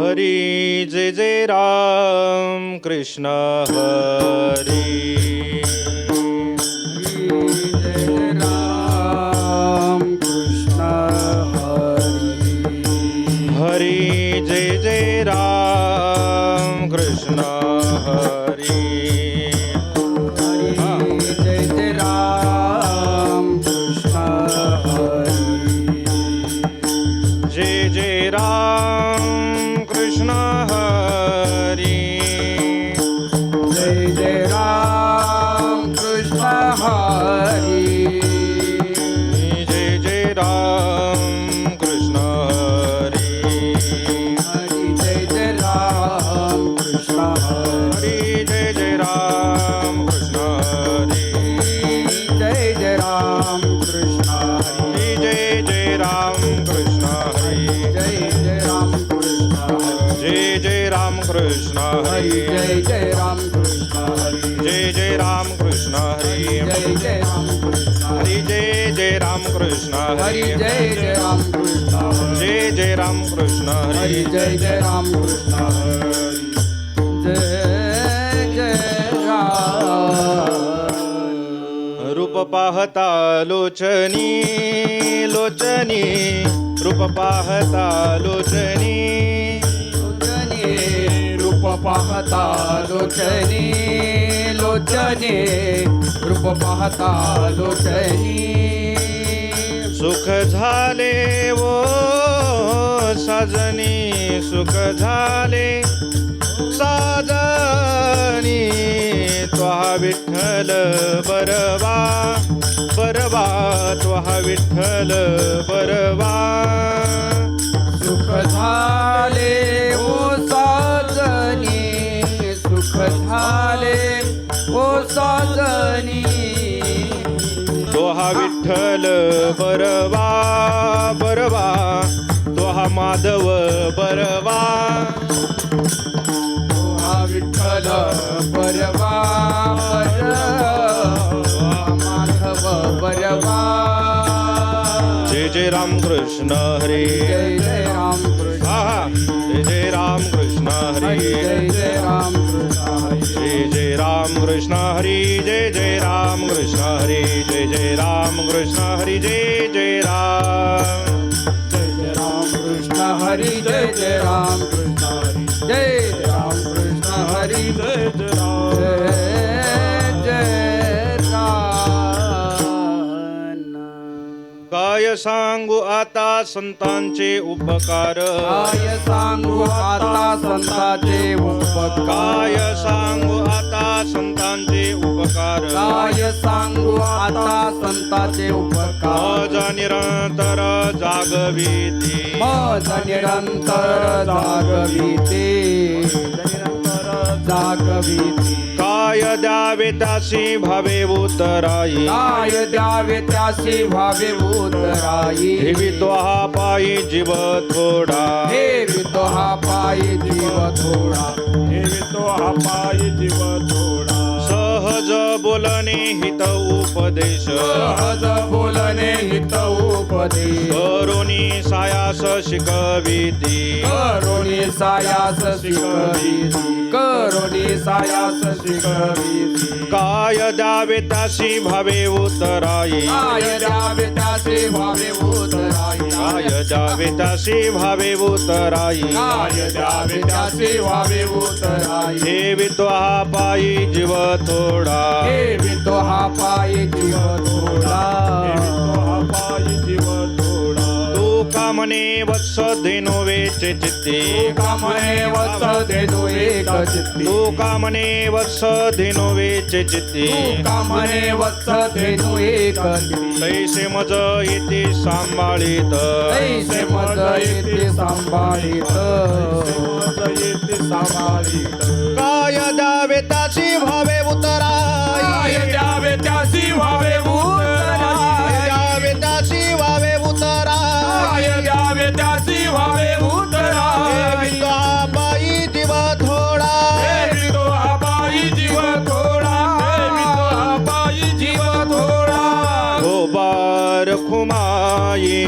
हरी जय जय राम कृष्ण हरी हरी जय जय राम कृष्ण हरी जय जय राम कृष्ण हरी जय जय राम कृष्ण हरी जय जय राम कृष्ण हरी जय जय राम कृष्ण हरी हरी जय जय राम कृष्ण हरी जय जय राम कृष्ण हरी जय जय राम कृष्ण हरी जय जय राम कृष्ण हरी जय जय राम कृष्ण हरी जय जय राम कृष्ण हरी हरी जय जय राम कृष्ण हरी जय जय राम कृष्ण हरी जय जय राम कृष्ण हरी जय जय राम कृष्ण हरी हरी जय जय राम कृष्ण जय जय राम कृष्ण हरी हरी जय जय राम कृष्ण हरी जय जय राम रूप पाहता लोचनी लोचनी रूप पाहता लोचनी लोचने रूप पाहता लोचने लोचने रूप पाहता लोचने सुख झाले वो साजनी सुख झाले साजनी त्वा विठ्ठल बरवा बरवा त्वा विठ्ठल बरवा सुख झाले ओ साजनी सुख झाले ओ साजनी त्वा विठ्ठल बरवा बरवा त्वा माधव बरवा हा विठ्ठल बरवा बरवा माधव बरवा जय जय राम कृष्ण हरी जय जय राम कृष्ण आहा जय जय राम कृष्ण हरी जय जय राम कृष्ण हरी जय जय राम कृष्ण हरी जय जय राम कृष्ण हरी जय जय राम कृष्ण हरी जय जय राम कृष्ण हरी जय जय राम कृष्ण हरी जय जय राम कृष्ण हरी जय जय राम जय जय राम काय सांगू आता संतांचे उपकार काय सांगू आता संतांचे उपकार काय सांगू आता संतांचे उपकार काय सांगू आता संतांचे उपकार मज निरंतर जागविती मज निरंतर जागविते जागविते काय द्यावे त्यासी भावे उतराई काय द्यावे त्यासी भावे उतराई ठेवी तो हा पायी जीव थोडा हे वितो हा पायी जीव थोडा ठेवितो हा पायी जीव थोडा सहज बोलणे हित उपदेश सहज बोलणे हित उपदेश करुणी सायास शिकविती करुणी सायास शिकविती करुणी सायास शिकविती काय द्यावे त्यासी भावे उतराई काय द्यावे त्याचे भावे उतराई काय द्यावे त्यासी भावे उतराई काय द्यावे त्याचे भावे उतराई ठेवितो हा पायी जीव थोडा हे वितो हा पायी जीव थोडा तू कामने वत्स धेनो वेचे चित्ती कामने वत्स धेनु एक चित्ती तू कामने वत्स धेनो वेचे चित्ती कामने वत्स धेनु एक चित्ती तैसे मज येते सांभाळीत तैसे मज येते सांभाळीत काय द्यावे त्याची भावे उतराई काय द्यावे त्यासी भावे उतराई द्यावे त्याची भावे उतराई काय द्यावे त्यासी भावे उतराई बाई जीव थोडा वितो हा पायी जीव थोडा वितो हा पायी जीव थोडा गोबार खुमाई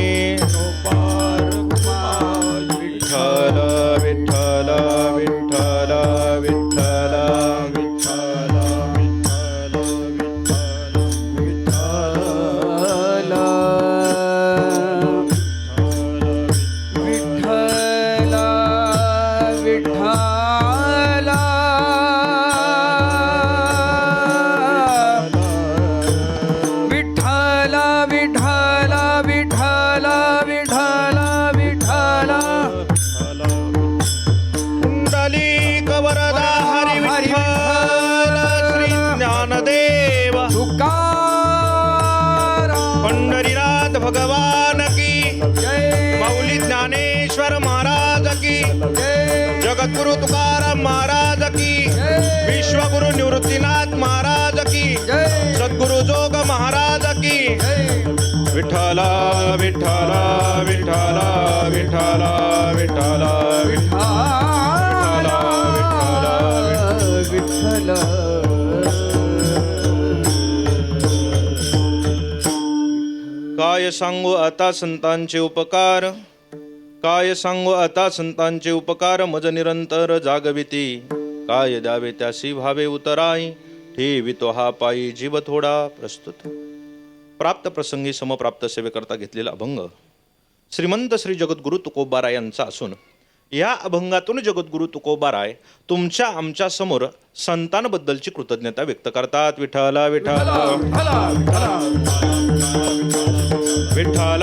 विठ्ठल विठ्ठल विठ्ठल विठ्ठल विठ्ठल विठ्ठल विठ्ठल पुंडलिक वरदा हरी विठ्ठल श्री ज्ञानदेव तुकाराम पंढरीनाथ भगवान की जय माऊली ज्ञानेश्वर महाराज की जय जगद्गुरु तुकाराम महाराज की विश्वगुरु निवृत्तीनाथ महाराज की जय सद्गुरु जोग महाराज की जय विठ्ठल विठ्ठल विठ्ठल विठ्ठल विठ्ठल विठ्ठल काय सांगू आता संतांचे उपकार, काय सांगू आता संतांचे उपकार, मज निरंतर जागविती. काय द्यावे त्यासी भावे उतराई, ठेवितो हा पायी जीव थोडा प्रस्तुत. प्राप्त प्रसंगी समप्राप्त सेवेकरता घेतलेला अभंग श्रीमंत श्री जगद्गुरु तुकोबाराय यांचा असून या अभंगातून जगद्गुरु तुकोबाराय तुमच्या आमच्या समोर संतांबद्दलची कृतज्ञता व्यक्त करतात. विठ्ठल विठ्ठल विठ्ठल.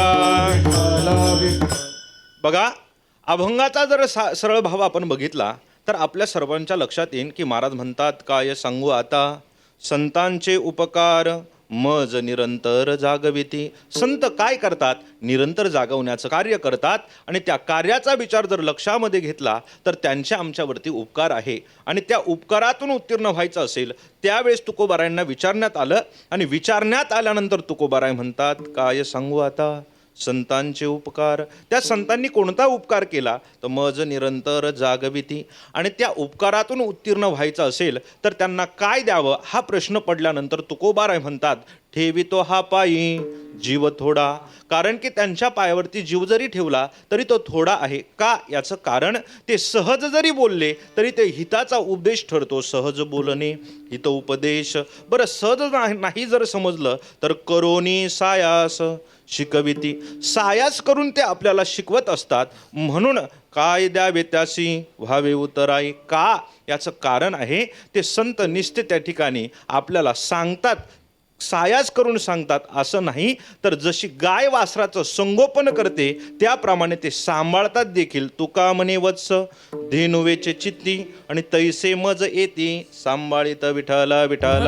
बघा, अभंगाचा जर सरळ भाव आपण बघितला तर आपल्या सर्वांच्या लक्षात येईल की महाराज म्हणतात, काय सांगू आता संतांचे उपकार, मज निरंतर जागविती. संत काय करतात? निरंतर जागवण्याचं कार्य करतात आणि त्या कार्याचा विचार जर लक्षामध्ये घेतला तर त्यांच्या आमच्यावरती उपकार आहे आणि त्या उपकारातून उत्तीर्ण व्हायचं असेल त्यावेळेस तुकोबारायांना विचारण्यात आलं आणि विचारण्यात आल्यानंतर तुकोबाराय म्हणतात, काय सांगू आता संतांचे उपकार. त्या संतांनी कोणता उपकार केला? तर मज निरंतर जागविती. आणि त्या उपकारातून उत्तीर्ण व्हायचं असेल तर त्यांना काय द्यावं हा प्रश्न पडल्यानंतर तुकोबाराय म्हणतात, ठेवितो हा पायी जीव थोडा. कारण की त्यांच्या पायावरती जीव जरी ठेवला तरी तो थोडा आहे. का? याचं कारण ते सहज जरी बोलले तरी ते हिताचा उपदेश ठरतो. सहज बोलणे हित उपदेश. बरं, सहज नाही जर समजलं तर करोनी सायास शिकविती. सायास करून ते आपल्याला शिकवत असतात. म्हणून काय द्यावे त्यासी व्हावे उतराई. का? याचं कारण आहे ते संत निस्ते त्या ठिकाणी आपल्याला सांगतात, सायास करून सांगतात असं नाही, तर जशी गाय वासराचं संगोपन करते त्याप्रमाणे ते सांभाळतात देखील. तुका म्हणे वत्स धेनुवेचे चित्ती आणि तैसे मज येती सांभाळित विठ्ठल विठ्ठल.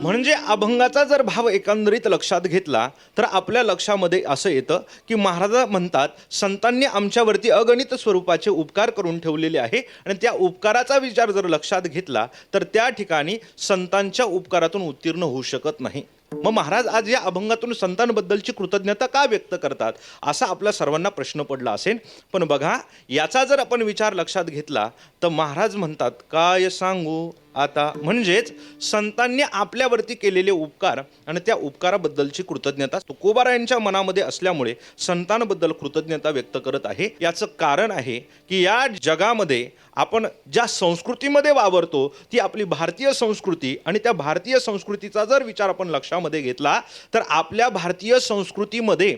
म्हणजे अभंगाचा जर भाव एकंदरीत लक्षात घेतला तर आपल्या लक्षामध्ये असं येतं की महाराज म्हणतात, संतांनी आमच्यावरती अगणित स्वरूपाचे उपकार करून ठेवलेले आहे आणि त्या उपकाराचा विचार जर लक्षात घेतला तर त्या ठिकाणी संतांच्या उपकारातून उत्तीर्ण होऊ शकत नाही. मग महाराज आज या अभंगातून संतांबद्दलची कृतज्ञता का व्यक्त करतात असा आपल्या सर्वांना प्रश्न पडला असेल. पण बघा, याचा जर आपण विचार लक्षात घेतला तर महाराज म्हणतात, काय सांगू आता, म्हणजेच संतांनी आपल्यावरती केलेले उपकार आणि त्या उपकाराबद्दलची कृतज्ञता तुकोबारायांच्या मनामध्ये असल्यामुळे संतांबद्दल कृतज्ञता व्यक्त करत आहे. याचं कारण आहे की या जगामध्ये आपण ज्या संस्कृतीमध्ये वावरतो ती आपली भारतीय संस्कृती आणि त्या भारतीय संस्कृतीचा जर विचार आपण लक्षामध्ये घेतला तर आपल्या भारतीय संस्कृतीमध्ये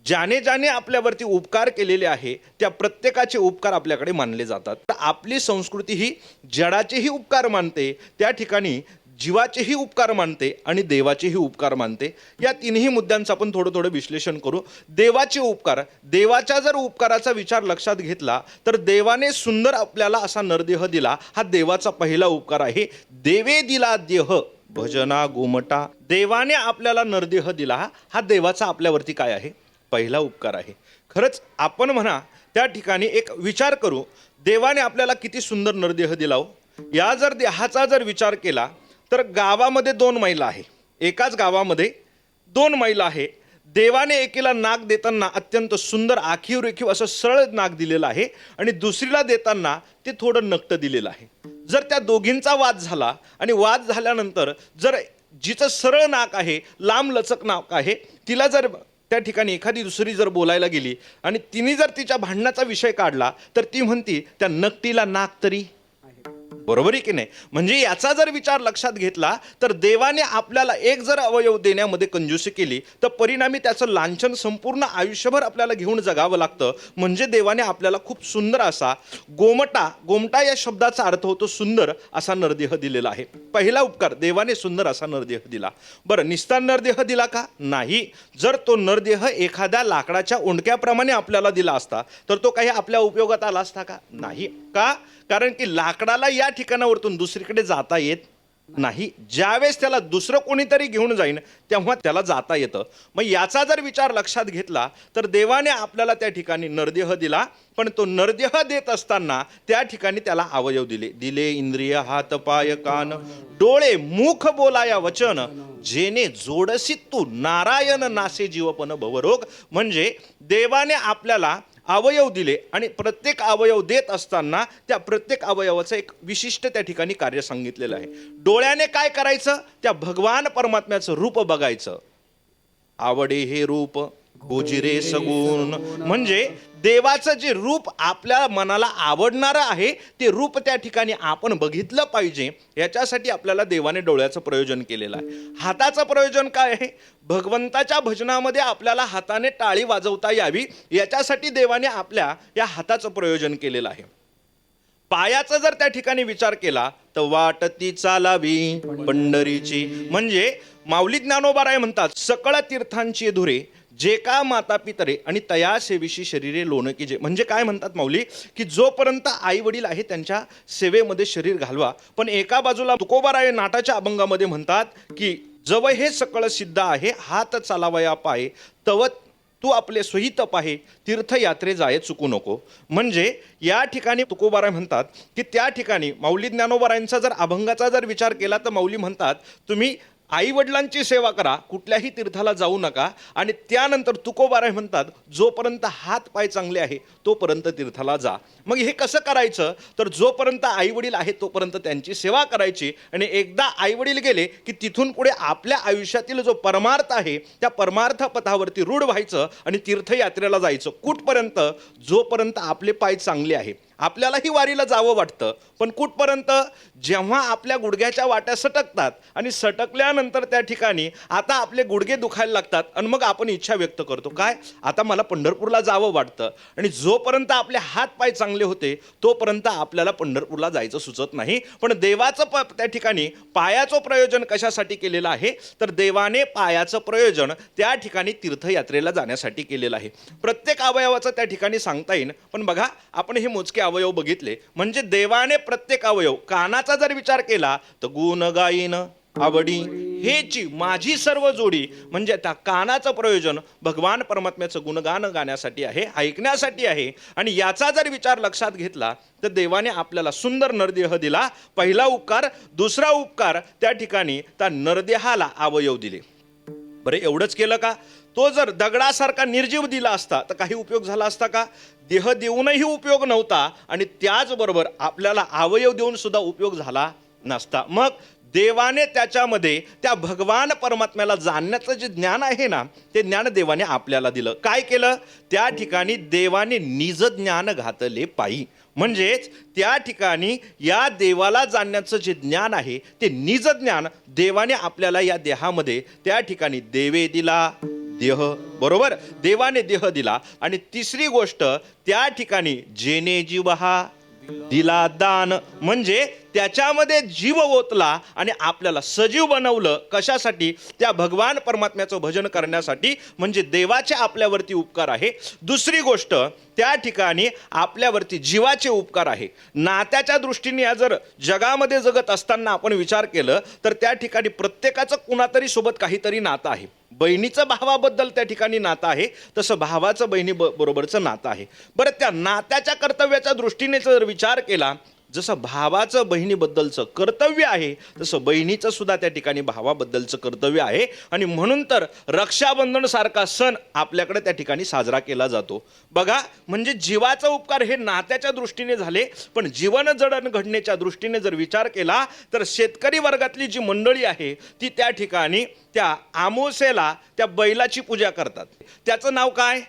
ज्याने ज्याने आपल्यावरती उपकार केलेले आहे त्या प्रत्येकाचे उपकार आपल्याकडे मानले जातात. तर आपली संस्कृती ही जडाचेही उपकार मानते, त्या ठिकाणी जीवाचेही उपकार मानते आणि देवाचेही उपकार मानते. या तिन्ही मुद्द्यांचं आपण थोडं विश्लेषण करू. देवाचे उपकार, देवाच्या जर उपकाराचा विचार लक्षात घेतला तर देवाने सुंदर आपल्याला असा नरदेह दिला, हा देवाचा पहिला उपकार आहे. देवे दिला देह भजना गोमटा. देवाने आपल्याला नरदेह दिला, हा देवाचा आपल्यावरती काय आहे? पहिला उपकार आहे. खरंच आपण म्हणा त्या ठिकाणी एक विचार करू, देवाने आपल्याला किती सुंदर नरदेह दिला हो. या जर देहाचा जर विचार केला तर गावामध्ये 2 महिला आहे, एकाच गावामध्ये 2 महिला आहे. देवाने एकीला नाक देताना अत्यंत सुंदर आखीव रेखीव असं सरळ नाक दिलेलं आहे आणि दुसरीला देताना ते थोडं नकट दिलेलं आहे. जर त्या दोघींचा वाद झाला आणि वाद झाल्यानंतर जर जिचं सरळ नाक आहे, लांब लचक नाक आहे, तिला जर त्या ठिकाणी एखादी दुसरी जर बोलायला गेली आणि तिने जर तिच्या भांडणाचा विषय काढला तर ती म्हणती त्या नकटीला नाक तरी बरोबर आहे की नाही? म्हणजे याचा जर विचार लक्षात घेतला तर देवाने आपल्याला एक जर अवयव देण्यामध्ये कंजूसी केली तर परिणामी त्याचं लांछन संपूर्ण आयुष्यभर आपल्याला घेऊन जगावं लागतं. म्हणजे देवाने आपल्याला खूप सुंदर असा गोमटा या शब्दाचा अर्थ होतो सुंदर असा नरदेह दिलेला आहे. पहिला उपकार, देवाने सुंदर असा नरदेह दिला. बरं, निस्ता नरदेह दिला का? नाही. जर तो नरदेह एखाद्या लाकडाच्या ओंडक्याप्रमाणे आपल्याला दिला असता तर तो काही आपल्या उपयोगात आला असता का? नाही. का? कारण की लाकडाला या ठिकाणावरतून दुसरीकडे जाता येत नाही. ज्यावेळेस त्याला दुसरं कोणीतरी घेऊन जाईन तेव्हा त्याला जाता येतं. मग याचा जर विचार लक्षात घेतला तर देवाने आपल्याला त्या ठिकाणी नरदेह दिला, पण तो नरदेह देत असताना त्या ठिकाणी त्याला अवयव दिले इंद्रिय हात पाय कान डोळे मुख बोलाया वचन जेने जोडसी तू नारायण नासे जीवपन भवरोग. म्हणजे देवाने आपल्याला अवयव दिले आणि प्रत्येक अवयव देत असताना त्या प्रत्येक अवयवाचं एक विशिष्ट त्या ठिकाणी कार्य सांगितलेलं आहे. डोळ्याने काय करायचं? त्या भगवान परमात्म्याचं रूप बघायचं. आवडे हे रूप गोजिरे सगुण. म्हणजे देवाचं जे रूप आपल्या मनाला आवडणारं आहे ते रूप त्या ठिकाणी आपण बघितलं पाहिजे. याच्यासाठी आपल्याला देवाने डोळ्याचं प्रयोजन केलेलं आहे. हाताचं प्रयोजन काय आहे? भगवंताच्या भजनामध्ये आपल्याला हाताने टाळी वाजवता यावी याच्यासाठी देवाने आपल्या या हाताचं प्रयोजन केलेलं आहे. पायाचा जर त्या ठिकाणी विचार केला तर वाटती चालावी पंढरीची. म्हणजे माऊली ज्ञानोबाराय म्हणतात सकळ तीर्थांची धुरे जे का माता पितरे आणि तया सेविशी शरीरे लोण की जे. म्हणजे काय म्हणतात माऊली की जोपर्यंत आई वडील आहे त्यांच्या सेवेमध्ये शरीर घालवा. पण एका बाजूला तुकोबाराय नाटाच्या अभंगामध्ये म्हणतात की जव हे सकळ सिद्ध आहे हात चालावया पाय तव तू आपले स्वहित पाहे तीर्थयात्रे जाय चुकू नको. म्हणजे या ठिकाणी तुकोबाराय म्हणतात की त्या ठिकाणी माऊली ज्ञानोबारायांचा जर अभंगाचा जर विचार केला तर माऊली म्हणतात तुम्ही आई वडिलांची सेवा करा, कुठल्याही तीर्थाला जाऊ नका. आणि त्यानंतर तुकोबाराय म्हणतात जोपर्यंत हात पाय चांगले आहे तोपर्यंत तीर्थाला जा. मग हे कसं करायचं? तर जोपर्यंत आई वडील आहेत तोपर्यंत त्यांची सेवा करायची आणि एकदा आई वडील गेले की तिथून पुढे आपल्या आयुष्यातील जो परमार्थ आहे त्या परमार्थ पथावरती रूढ व्हायचं आणि तीर्थयात्रेला जायचं. कुठपर्यंत? जोपर्यंत आपले पाय चांगले आहे. आपल्यालाही वारीला जावं वाटतं, पण कुठपर्यंत? जेव्हा आपल्या गुडघ्याच्या वाट्या सटकतात आणि सटकल्यानंतर त्या ठिकाणी आता आपले गुडघे दुखायला लागतात आणि मग आपण इच्छा व्यक्त करतो काय? आता मला पंढरपूरला जावं वाटतं. आणि जोपर्यंत आपले हात पाय चांगले होते तोपर्यंत आपल्याला पंढरपूरला जायचं सुचत नाही. पण देवाचं त्या ठिकाणी पायाचं प्रयोजन कशासाठी केलेलं आहे? तर देवाने पायाचं प्रयोजन त्या ठिकाणी तीर्थयात्रेला जाण्यासाठी केलेलं आहे. प्रत्येक अवयवाचं त्या ठिकाणी सांगता येईल, पण बघा आपण हे मोजके अवयव बघितले. म्हणजे देवाने प्रत्येक अवयव, कानाचा जर विचार केला तर गुण गाईन आवडी हेची माझी सर्व जोडी. म्हणजे त्या कानाचं प्रयोजन भगवान परमात्म्याचं गुणगान गाण्यासाठी आहे, ऐकण्यासाठी आहे. आणि याचा जर विचार लक्षात घेतला तर देवाने आपल्याला सुंदर नरदेह दिला. पहिला उपकार. दुसरा उपकार त्या ठिकाणी त्या नरदेहाला अवयव दिले. बरं, एवढंच केलं का? तो जर दगडासारखा निर्जीव दिला असता तर काही उपयोग झाला असता का? देह देऊनही उपयोग नव्हता आणि त्याचबरोबर आपल्याला अवयव देऊन सुद्धा उपयोग झाला नसता. मग देवाने त्याच्यामध्ये त्या भगवान परमात्म्याला जाणण्याचं जे ज्ञान आहे ना ते ज्ञान देवाने आपल्याला दिलं. काय केलं? त्या ठिकाणी देवाने निज ज्ञान घातले पायी. म्हणजेच त्या ठिकाणी या देवाला जाणण्याचं जे ज्ञान आहे ते निज ज्ञान देवाने आपल्याला या देहामध्ये त्या ठिकाणी देवे दिला देह. बरोबर, देवाने देह दिला. आणि तिसरी गोष्ट त्या ठिकाणी जेने जीव हा दिला दान. म्हणजे त्याच्यामध्ये जीव ओतला आणि आपल्याला सजीव बनवलं. कशासाठी? त्या भगवान परमात्म्याचं भजन करण्यासाठी. म्हणजे देवाचे आपल्यावरती उपकार आहे. दुसरी गोष्ट त्या ठिकाणी आपल्यावरती जीवाचे उपकार आहे. नात्याच्या दृष्टीने जर जगामध्ये जगत असताना आपण विचार केलं तर त्या ठिकाणी प्रत्येकाचं कुणातरी सोबत काहीतरी नातं आहे. बहिणीचं भावाबद्दल त्या ठिकाणी नातं आहे, तसं भावाचं बहिणी बरोबरचं नातं आहे. बरं, त्या नात्याच्या कर्तव्याच्या दृष्टीने जर विचार केला जसं भावाचं बहिणीबद्दलचं कर्तव्य आहे तसं बहिणीचं सुद्धा त्या ठिकाणी भावाबद्दलचं कर्तव्य आहे. आणि म्हणून तर रक्षाबंधन सारखा सण आपल्याकडे त्या ठिकाणी साजरा केला जातो. बघा, म्हणजे जीवाचा उपकार हे नात्याच्या दृष्टीने झाले. पण जीवन जडणघडणीच्या दृष्टीने जर विचार केला तर शेतकरी वर्गातली जी मंडळी आहे ती त्या ठिकाणी त्या आमोसेला त्या बैलाची पूजा करतात. त्याचं नाव काय?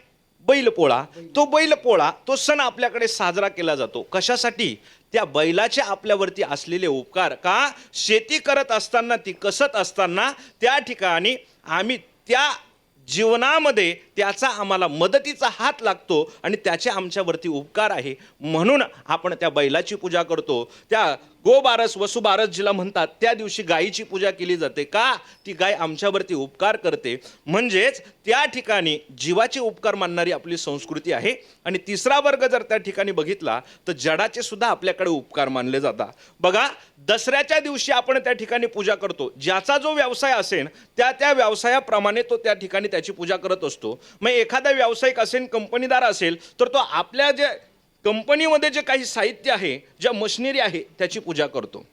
बैलपोळा. तो बैलपोळा तो सण आपल्याकडे साजरा केला जातो. कशासाठी? त्या बैलाचे आपल्यावरती असलेले उपकार. का? शेती करत असताना, ती कसत असताना त्या ठिकाणी आम्ही त्या जीवनामध्ये त्याचा आम्हाला मदतीचा हात लागतो आणि त्याचे आमच्यावरती उपकार आहे, म्हणून आपण त्या बैलाची पूजा करतो. त्या गोबारस वसुबारस जिला म्हणतात, त्या दिवशी गायीची पूजा केली जाते. का? ती गाय आमच्यावरती उपकार करते. म्हणजेच त्या ठिकाणी जीवाचे उपकार मानणारी आपली संस्कृती आहे. आणि तिसरा वर्ग जर त्या ठिकाणी बघितला तर जडाचे सुद्धा आपल्याकडे उपकार मानले जातात. बघा, दसऱ्याच्या दिवशी आपण त्या ठिकाणी पूजा करतो. ज्याचा जो व्यवसाय असेल त्या त्या व्यवसायाप्रमाणे तो त्या ठिकाणी त्याची पूजा करत असतो. मग एखादा व्यावसायिक असेल, कंपनीदार असेल, तर तो आपल्या जे कंपनीमध्ये जे काही साहित्य आहे, ज्या मशिनरी आहे, त्याची पूजा करतो.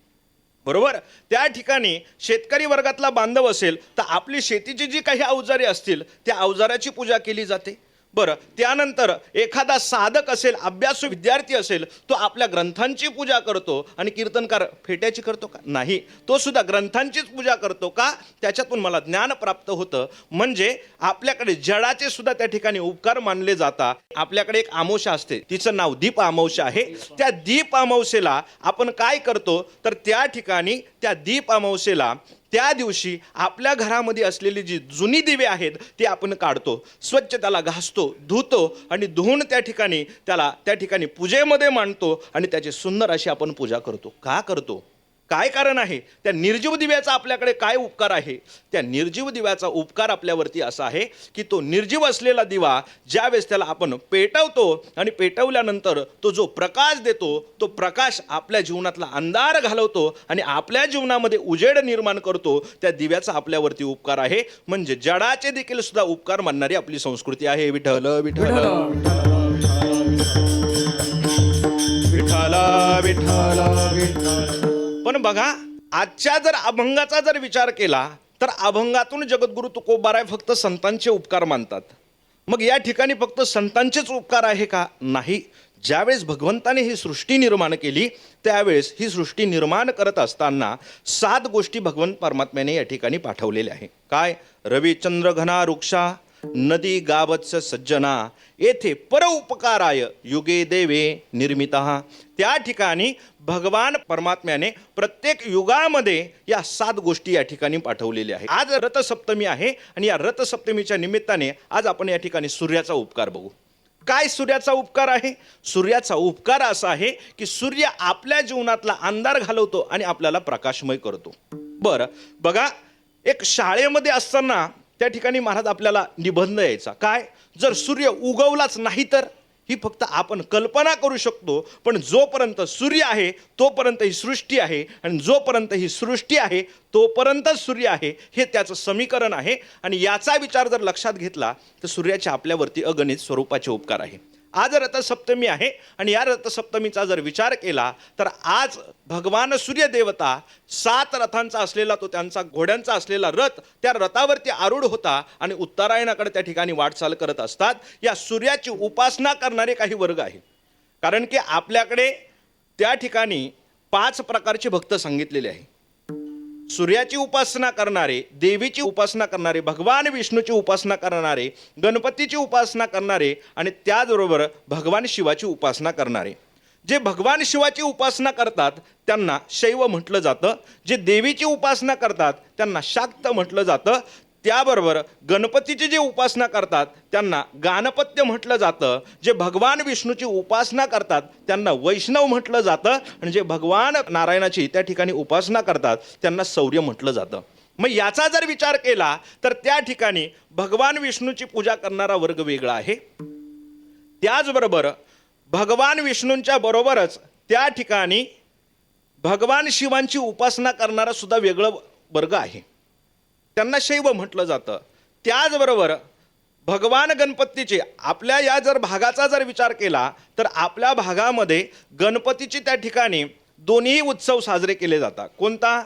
बरोबर? त्या ठिकाणी शेतकरी वर्गातला बांधव असेल तर आपली शेतीची जी काही अवजारे असतील त्या अवजाराची पूजा केली जाते. बरं, त्यानंतर एखादा साधक असेल, अभ्यासू विद्यार्थी असेल, तो आपल्या ग्रंथांची पूजा करतो. आणि कीर्तनकार फेट्याची करतो का? नाही, तो सुद्धा ग्रंथांचीच पूजा करतो. का? त्याच्यातून मला ज्ञान प्राप्त होतं. म्हणजे आपल्याकडे जडाचे सुद्धा त्या ठिकाणी उपकार मानले जातात. आपल्याकडे एक अमावस्या असते, तिचं नाव दीप अमावस्या आहे. त्या दीप अमावस्येला आपण काय करतो तर त्या ठिकाणी त्या दीप अमावस्येला त्या दिवशी आपल्या घरामध्ये असलेली जी जुनी दिवे आहेत ती आपण काढतो, स्वच्छ त्याला घासतो, धुतो आणि धुवून त्या ठिकाणी पूजेमध्ये मांडतो आणि त्याची सुंदर अशी आपण पूजा करतो. का करतो? काय कारण आहे? त्या निर्जीव दिव्याचा आपल्याकडे काय उपकार आहे? त्या निर्जीव दिव्याचा उपकार आपल्यावरती असा आहे की तो निर्जीव असलेला दिवा ज्यावेळेस त्याला आपण पेटवतो आणि पेटवल्यानंतर तो जो प्रकाश देतो, तो प्रकाश आपल्या जीवनातला अंधार घालवतो आणि आपल्या जीवनामध्ये उजेड निर्माण करतो. त्या दिव्याचा आपल्यावरती उपकार आहे. म्हणजे जडाचे देखील सुद्धा उपकार मानणारी आपली संस्कृती आहे. विठ्ठल विठ्ठल विठ्ठल विठ्ठल विठ्ठल. पण बघा, आजच्या जर अभंगाचा जर विचार केला तर अभंगातून जगद्गुरु तुकोबाराय फक्त संतांचे उपकार मानतात. मग या ठिकाणी फक्त संतांचेच उपकार आहे का? नाही. ज्यावेळेस भगवंताने ही सृष्टी निर्माण केली त्यावेळेस ही सृष्टी निर्माण करत असताना 7 गोष्टी भगवंत परमात्म्याने या ठिकाणी पाठवलेल्या आहे. काय? रविचंद्र घना वृक्षा, नदी गावत्स सज्जना, येथे पर उपकाराय युगे देवे निर्मिता. त्या ठिकाणी भगवान परमात्म्याने प्रत्येक युगामध्ये या 7 गोष्टी या ठिकाणी पाठवलेल्या आहेत. आज रथसप्तमी आहे आणि या रथसप्तमीच्या निमित्ताने आज आपण या ठिकाणी सूर्याचा उपकार बघू. काय सूर्याचा उपकार आहे? सूर्याचा उपकार असा आहे की सूर्य आपल्या जीवनातला अंधार घालवतो आणि आपल्याला प्रकाशमय करतो. बरं, बघा, एक शाळेमध्ये असताना त्या ठिकाणी महाराज आपल्याला निबंध यायचा. काय? जर सूर्य उगवलाच नाही तर? ही फक्त आपण कल्पना करू शकतो, पण जोपर्यंत सूर्य आहे तोपर्यंत ही सृष्टी आहे आणि जोपर्यंत ही सृष्टी आहे तोपर्यंत सूर्य आहे, हे त्याचं समीकरण आहे. आणि याचा विचार जर लक्षात घेतला तर सूर्याचे आपल्यावरती अगणित स्वरूपाचे उपकार आहे. आज रथसप्तमी आहे आणि या रथसप्तमीचा जर विचार केला तर आज भगवान सूर्यदेवता 7 रथांचा असलेला तो त्यांचा घोड्यांचा असलेला रथ त्या रथावरती आरूढ होता आणि उत्तरायणाकडे त्या ठिकाणी वाटचाल करत असतात. या सूर्याची उपासना करणारे काही वर्ग आहेत. कारण की आपल्याकडे त्या ठिकाणी 5 प्रकारचे भक्त सांगितलेले आहे. सूर्याची उपासना करणारे, देवीची उपासना करणारे, भगवान विष्णूची उपासना करणारे, गणपतीची उपासना करणारे आणि त्याचबरोबर भगवान शिवाची उपासना करणारे. जे भगवान शिवाची उपासना करतात त्यांना शैव म्हटलं जातं, जे देवीची उपासना करतात त्यांना शाक्त म्हटलं जातं, त्याबरोबर गणपतीची जी उपासना करतात त्यांना गाणपत्य म्हटलं जातं, जे भगवान विष्णूची उपासना करतात त्यांना वैष्णव म्हटलं जातं आणि जे भगवान नारायणाची त्या ठिकाणी उपासना करतात त्यांना शौर्य म्हटलं जातं. मग याचा जर विचार केला तर त्या ठिकाणी भगवान विष्णूची पूजा करणारा वर्ग वेगळा आहे. त्याचबरोबर भगवान विष्णूंच्या बरोबरच त्या ठिकाणी भगवान शिवांची उपासना करणारा सुद्धा वेगळं वर्ग आहे, त्यांना शैव म्हटलं जातं. त्याचबरोबर भगवान गणपतीचे आपल्या या जर भागाचा जर विचार केला तर आपल्या भागामध्ये गणपतीचे त्या ठिकाणी दोन्ही उत्सव साजरे केले जातात. कोणता?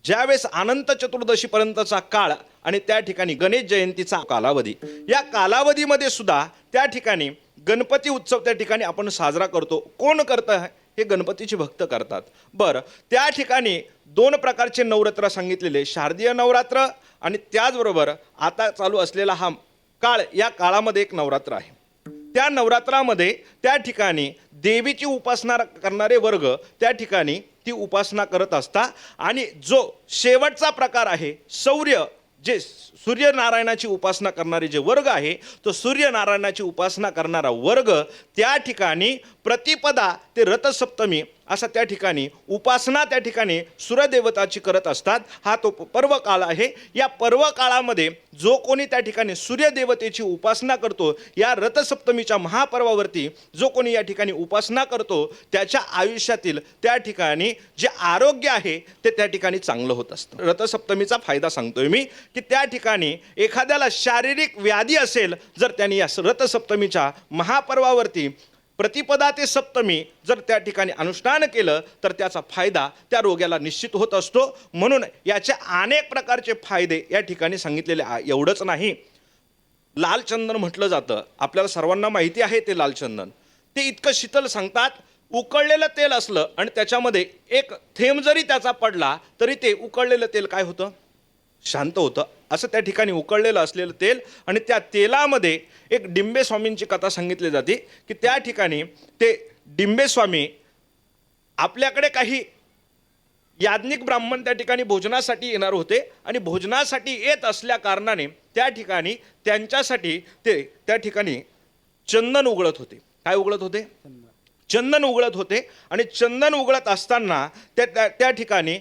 ज्यावेळेस अनंत चतुर्दशीपर्यंतचा काळ आणि त्या ठिकाणी गणेश जयंतीचा कालावधी, या कालावधीमध्ये सुद्धा त्या ठिकाणी गणपती उत्सव त्या ठिकाणी आपण साजरा करतो. कोण करतं? हे गणपतीचे भक्त करतात. बरं, त्या ठिकाणी 2 प्रकारचे नवरात्र सांगितलेले, शारदीय नवरात्र आणि त्याचबरोबर आता चालू असलेला हा काळ, या काळामध्ये एक नवरात्र आहे. त्या नवरात्रामध्ये त्या ठिकाणी देवीची उपासना करणारे वर्ग त्या ठिकाणी ती उपासना करत असता आणि जो शेवटचा प्रकार आहे सौर्य, जे सूर्यनारायणाची उपासना करणारे जे वर्ग आहे, तो सूर्यनारायणाची उपासना करणारा वर्ग त्या ठिकाणी प्रतिपदा ते रथसप्तमी असा त्या ठिकाणी उपासना त्या ठिकाणी सूर्यदेवताची करत असतात. हा तो पर्व काळ आहे. या पर्व काळामध्ये जो कोणी त्या ठिकाणी सूर्यदेवतेची उपासना करतो, या रथसप्तमीच्या महापर्वावरती जो कोणी या ठिकाणी उपासना करतो, त्याच्या आयुष्यातील त्या ठिकाणी जे आरोग्य आहे ते त्या ठिकाणी चांगलं होत असतं. रथसप्तमीचा फायदा सांगतोय मी, की त्या ठिकाणी एखाद्याला शारीरिक व्याधी असेल, जर त्यांनी या रथसप्तमीच्या महापर्वावरती प्रतिपदा ते सप्तमी जर त्या ठिकाणी अनुष्ठान केलं तर त्याचा फायदा त्या रोग्याला निश्चित होत असतो. म्हणून याचे अनेक प्रकारचे फायदे या ठिकाणी सांगितलेले एवढंच नाही. लाल चंदन म्हटलं जातं, आपल्याला सर्वांना माहिती आहे ते लाल चंदन. ते इतकं शीतल सांगतात, उकळलेलं तेल असलं आणि त्याच्यामध्ये एक थेंब जरी त्याचा पडला तरी ते उकळलेलं तेल काय होतं, शांत होतं. असं त्या ठिकाणी उकळलेलं असलेलं तेल आणि त्या तेलामध्ये एक डिंबे स्वामींची कथा सांगितली जाते, की त्या ठिकाणी ते डिंबे स्वामी आपल्याकडे काही याज्ञिक ब्राह्मण त्या ठिकाणी भोजनासाठी येणार होते आणि भोजनासाठी येत असल्या कारणाने त्या ठिकाणी त्यांच्यासाठी ते त्या ठिकाणी चंदन उघळत होते. काय उघळत होते? चंदन उघळत होते. आणि चंदन उघळत असताना त्या ठिकाणी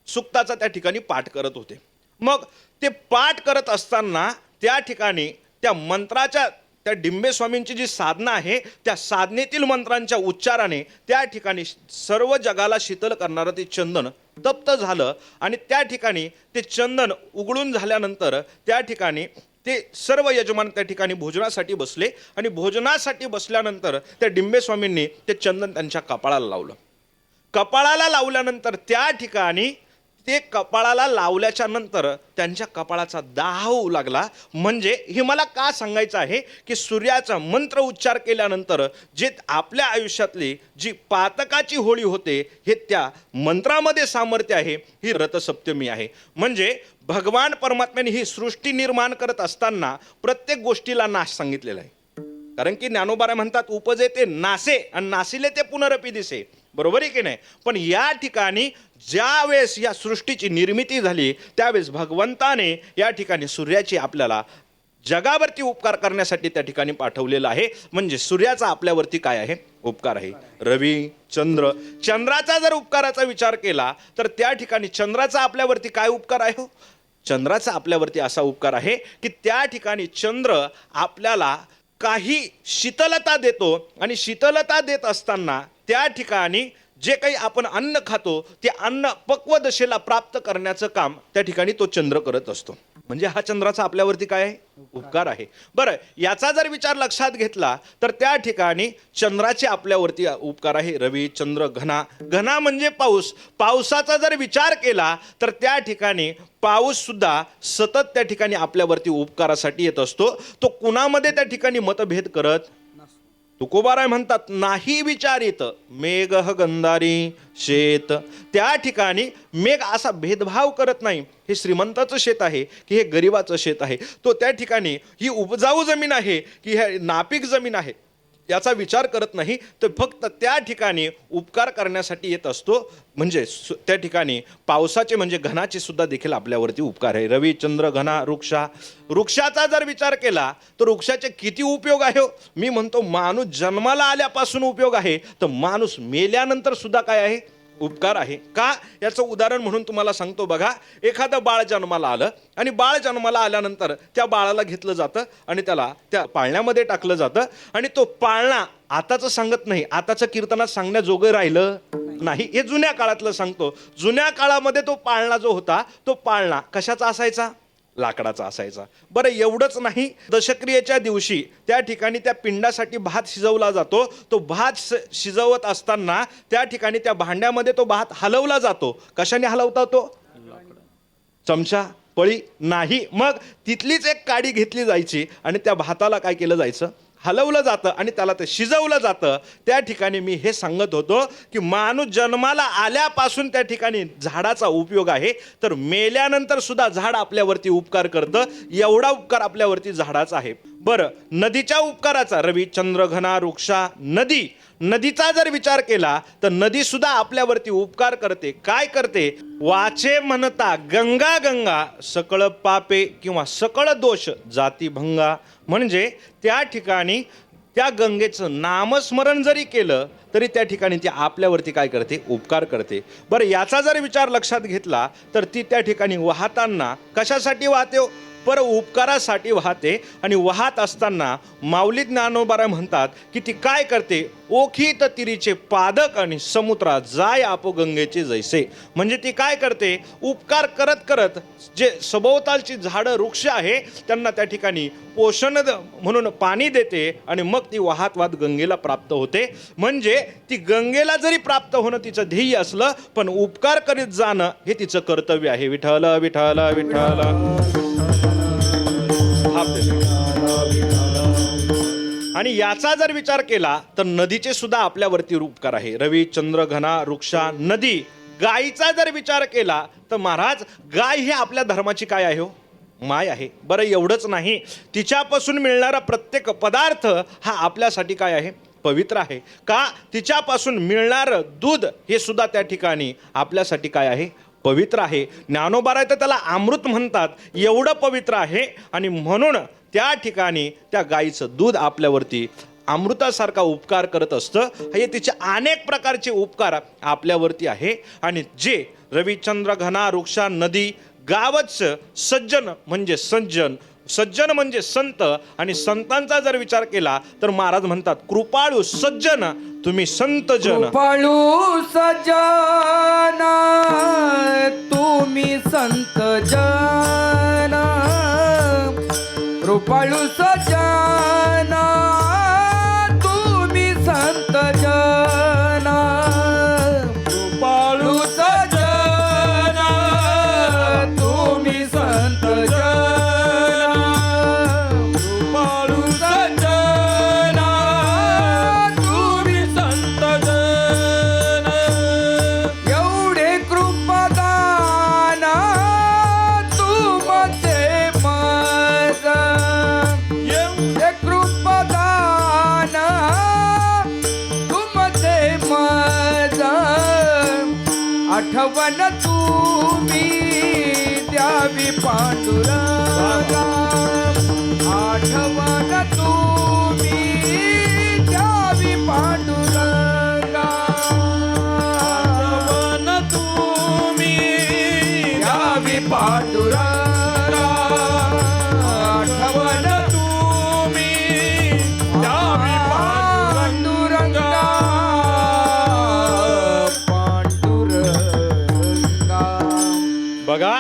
सुक्ताचा त्या ठिकाणी पाठ करत होते. मग ते पाठ करत असताना त्या ठिकाणी त्या मंत्राच्या, त्या डिंबे स्वामींची जी साधना आहे, त्या साधनेतील मंत्रांच्या उच्चाराने त्या ठिकाणी सर्व जगाला शीतल करणारं ते चंदन तप्त झालं. आणि त्या ठिकाणी ते चंदन उघडून झाल्यानंतर त्या ठिकाणी ते सर्व यजमान त्या ठिकाणी भोजनासाठी बसले आणि भोजनासाठी बसल्यानंतर त्या डिंबे स्वामींनी ते चंदन त्यांच्या कपाळाला लावलं. कपाळाला लावल्यानंतर त्या ठिकाणी ते कपाळाला लावल्याच्या नंतर त्यांच्या कपाळाचा दाह होऊ लागला. म्हणजे हे मला का सांगायचं आहे, की सूर्याचा मंत्र उच्चार केल्यानंतर जे आपल्या आयुष्यातली जी पातकाची होळी होते, हे त्या मंत्रामध्ये सामर्थ्य आहे. ही रथसप्तमी आहे. म्हणजे भगवान परमात्म्याने ही सृष्टी निर्माण करत असताना प्रत्येक गोष्टीला नाश सांगितलेला आहे. कारण की ज्ञानोबा म्हणतात, उपजे ते नासे आणि नासिले ते पुनरपी दिसे. बरोबर आहे की नाही? पण या ठिकाणी ज्या वेळेस या सृष्टीची निर्मिती झाली, त्यावेळेस भगवंताने या ठिकाणी सूर्याची आपल्याला जगावरती उपकार करण्यासाठी त्या ठिकाणी पाठवलेलं आहे. म्हणजे सूर्याचा आपल्यावरती काय आहे? उपकार आहे. रवी, चंद्र, चंद्राचा जर उपकाराचा विचार केला तर त्या ठिकाणी चंद्राचा आपल्यावरती काय उपकार आहे? चंद्राचा आपल्यावरती असा उपकार आहे की त्या ठिकाणी चंद्र आपल्याला काही शीतलता देतो आणि शीतलता देत असताना त्या ठिकाणी जे काही आपण अन्न खातो ते अन्न पक्व दशेला प्राप्त करण्याचं काम त्या ठिकाणी तो चंद्र करत असतो. म्हणजे हा चंद्राचा आपल्यावरती काय आहे? उपकार आहे. बरं, याचा जर विचार लक्षात घेतला तर त्या ठिकाणी चंद्राचे आपल्यावरती उपकार आहे. रवी, चंद्र, घना. घना म्हणजे पाऊस. पावसाचा जर विचार केला तर त्या ठिकाणी पाऊस सुद्धा सतत त्या ठिकाणी आपल्यावरती उपकारासाठी येत असतो. तो कुणामध्ये त्या ठिकाणी मतभेद करत तुकोबाराय म्हणतात, नाही विचारित मेघ गंधारी शेत. त्या ठिकाणी मेघ असा भेदभाव करत नाही, हे श्रीमंताचं शेत आहे की हे गरिबाचं शेत आहे, तो त्या ठिकाणी ही उपजाऊ जमीन आहे की हे नापीक जमीन आहे, याचा विचार करत नाही. तर फक्त त्या ठिकाणी उपकार करण्यासाठी येत असतो. म्हणजे त्या ठिकाणी पावसाचे म्हणजे घनाचे सुद्धा देखील आपल्यावरती उपकार आहे. रवी, चंद्र, घना, वृक्षाचा जर विचार केला तर वृक्षाचे किती उपयोग आहे? मी म्हणतो माणूस जन्माला आल्यापासून उपयोग आहे, तर माणूस मेल्यानंतर सुद्धा काय आहे? उपकार आहे. का? याचं उदाहरण म्हणून तुम्हाला सांगतो. बघा, एखादं बाळ जन्माला आलं आणि बाळ जन्माला आल्यानंतर त्या बाळाला घेतलं जातं आणि त्याला त्या पाळण्यामध्ये टाकलं जातं. आणि तो पाळणा आताचं सांगत नाही, आताचं कीर्तनात सांगण्याजोगं राहिलं नाही, हे जुन्या काळातलं सांगतो. जुन्या काळामध्ये तो पाळणा जो होता, तो पाळणा कशाचा असायचा? लाकडाचा असायचा. बरं, एवढंच नाही, दशक्रियेच्या दिवशी त्या ठिकाणी त्या पिंडासाठी भात शिजवला जातो. तो भात शिजवत असताना त्या ठिकाणी त्या भांड्यामध्ये तो भात हलवला जातो. कशाने हलवता तो? चमचा, पळी नाही. मग तिथलीच एक काडी घेतली जायची आणि त्या भाताला काय केलं जायचं? हलवलं जातं आणि त्याला ते शिजवलं जातं, त्या ठिकाणी मी हे सांगत होतो की माणूस जन्माला आल्यापासून त्या ठिकाणी झाडाचा उपयोग आहे, तर मेल्यानंतर सुद्धा झाड आपल्यावरती उपकार करतं, एवढा उपकार आपल्यावरती झाडाचा आहे. बरं, नदीच्या उपकाराचा, रवी चंद्र घना वृक्षा नदी, नदीचा जर विचार केला तर नदी सुद्धा आपल्यावरती उपकार करते. काय करते? वाचे म्हणता गंगा गंगा, सकळ पापे किंवा सकळ दोष जाती भंगा. म्हणजे त्या ठिकाणी त्या गंगेचं नामस्मरण जरी केलं तरी त्या ठिकाणी ती आपल्यावरती काय करते? उपकार करते. बरं, याचा जर विचार लक्षात घेतला तर ती त्या ठिकाणी वाहताना कशासाठी वाहते? पर उपकारासाठी वाहते. आणि वाहत असताना माऊली ज्ञानोबा म्हणतात की ती काय करते? ओखीत तिरीचे पादक आणि समुद्रा जाय आपो गंगेचे जैसे. म्हणजे ती काय करते? उपकार करत करत जे सभोवतालची झाडं वृक्ष आहे त्यांना त्या ठिकाणी पोषण म्हणून पाणी देते आणि मग ती वाहत वाहत गंगेला प्राप्त होते. म्हणजे ती गंगेला जरी प्राप्त होणं तिचं ध्येय असलं पण उपकार करीत जाणं हे तिचं कर्तव्य आहे. विठ्ठल विठ्ठल विठ्ठल. आणि याचा जर विचार केला तर नदीचे सुद्धा आपल्यावरती उपकार आहे. रवी चंद्र घना वृक्षा नदी. गायीचा जर विचार केला तर महाराज, गाय ही आपल्या धर्माची काय आहे? हो, माय आहे. बरं, एवढंच नाही, तिच्यापासून मिळणारा प्रत्येक पदार्थ हा आपल्यासाठी काय आहे? पवित्र आहे. का? तिच्यापासून मिळणारं दूध हे सुद्धा त्या ठिकाणी आपल्यासाठी काय आहे? पवित्र आहे. ज्ञानोबा तर त्याला अमृत म्हणतात, एवढं पवित्र आहे. आणि म्हणून त्या ठिकाणी त्या गाईचं दूध आपल्यावरती अमृतासारखा उपकार करत असतं. हे तिचे अनेक प्रकारचे उपकार आपल्यावरती आहे. आणि जे रविचंद्र घना वृक्षा नदी गावच सज्जन म्हणजे सज्जन, सज्जन म्हणजे संत. आणि संतांचा जर विचार केला तर महाराज म्हणतात कृपाळू सज्जन तुम्ही संत जन. कृपाळू सज्जन तुम्ही संत जन, कृपाळू सज्जन तुम्ही संत जन, कृपाळू सज्जन तुम्ही संत जन, कृपाळू सज्जन तुम्ही संत जन. एवढे कृपादान तुमचे मज, एवढे कृपादान तुमचे मज, आठवण तुम्ही द्यावी पांडुरंगा, आठवण तुम्ही द्यावी पांडुरंगा, आठवण तुम्ही द्यावी पांडुरंगा, आठवण तुम्ही द्यावी पांडुरंगा, पांडुरंगा. बघा,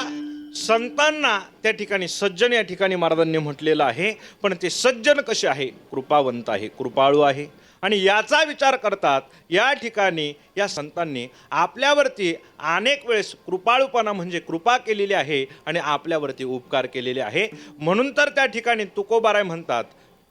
संतांना त्या ठिकाणी सज्जन या ठिकाणी महाराजांनी म्हटलेलं आहे. पण ते सज्जन कसे आहे? कृपावंत आहे, कृपाळू आहे. आणि याचा विचार करतात या ठिकाणी या संतांनी आपल्यावरती अनेक वेळेस कृपाळूपणा म्हणजे कृपा केलेली आहे आणि आपल्यावरती उपकार केलेले आहे. म्हणून तर त्या ठिकाणी तुकोबाराय म्हणतात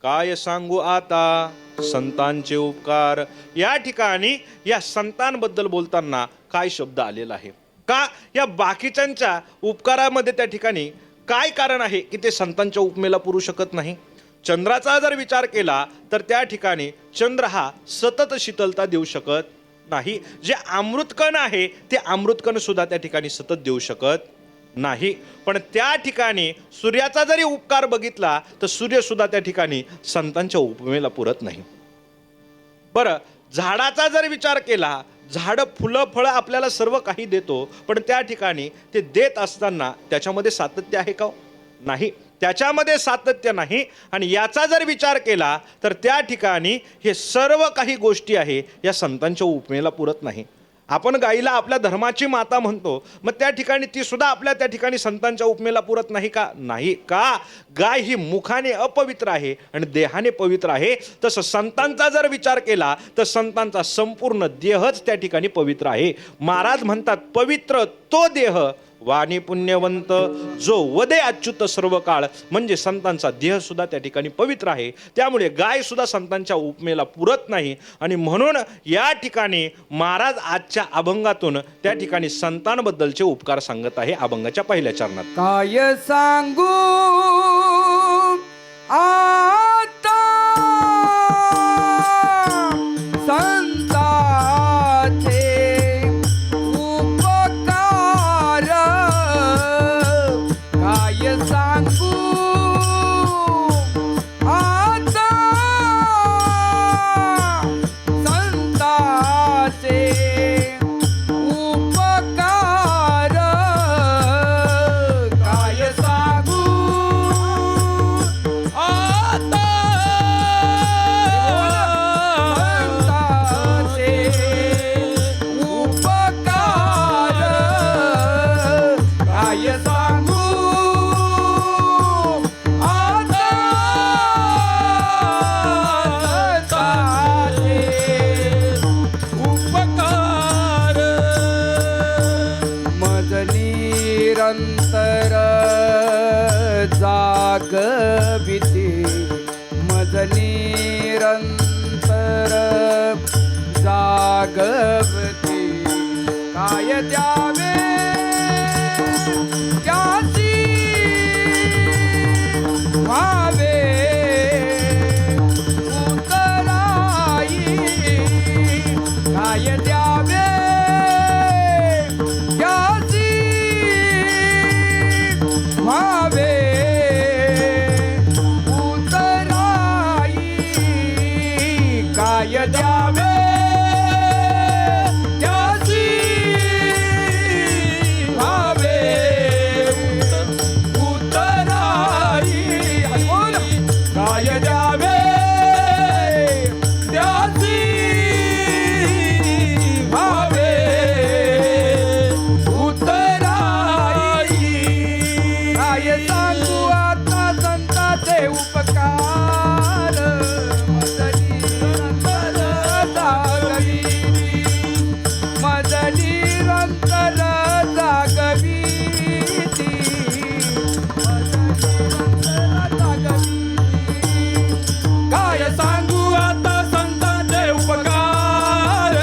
काय सांगू आता संतांचे उपकार. या ठिकाणी या संतांबद्दल बोलताना काय शब्द आलेला आहे? का या बाकीच्यांच्या उपकारामध्ये त्या ठिकाणी काय कारण आहे की ते संतांच्या उपमेला पुरू शकत नाही? चंद्राचा जर विचार केला तर त्या ठिकाणी चंद्र हा सतत शीतलता देऊ शकत नाही. जे अमृतकण आहे ते अमृतकण सुद्धा त्या ठिकाणी सतत देऊ शकत नाही. पण त्या ठिकाणी सूर्याचा जरी उपकार बघितला तर सूर्य सुद्धा त्या ठिकाणी संतांच्या उपमेला पुरत नाही. बरं, झाडाचा जर विचार केला, झाड फुलं फळं आपल्याला सर्व काही देतो, पण त्या ठिकाणी ते देत असताना त्याच्यामध्ये सातत्य आहे का? नाही, त्याच्यामध्ये सातत्य नाही. आणि याचा जर विचार केला तर त्या ठिकाणी हे सर्व काही गोष्टी आहे या संतांच्या उपमेला पुरत नाही. आपण गाईला आपल्या धर्माची माता म्हणतो, मग त्या ठिकाणी ती सुद्धा आपल्या त्या ठिकाणी संतांच्या उपमेला पुरत नाही का? नाही. का? गाय ही मुखाने अपवित्र आहे आणि देहाने पवित्र आहे. तसं संतांचा जर विचार केला तर संतांचा संपूर्ण देहच त्या ठिकाणी पवित्र आहे. महाराज म्हणतात पवित्र तो देह वाणी पुण्यवंत जो वदे अच्युत सर्व काळ, म्हणजे संतांचा देह सुद्धा त्या ठिकाणी पवित्र आहे. त्यामुळे गाय सुद्धा संतांच्या उपमेला पुरत नाही. आणि म्हणून या ठिकाणी महाराज आजच्या अभंगातून त्या ठिकाणी संतांबद्दलचे उपकार सांगत आहे अभंगाच्या पहिल्या चरणात. काय सांगू आता संताचे उपकार, काय सांगू आता संताचे उपकार, काय सांगू आता संताचे उपकार, काय सांगू आता संताचे उपकार मज निरंतर जागविते, मज निरंतर जागवते, काय द्यावे त्याची व्हावे उतराई, काय द्यावे त्याची व्हावे उतराई, काय द्यावे त्याची व्हावे उतराई, बोल काय द्यावे त्याची व्हावे उतराई, काय सांगू आता संतांचे उपकार, मज निरंतर जागविती, मज निरंतर जागविती, मज निरंतर जागविती, काय सांगू आता संतांचे उपकार,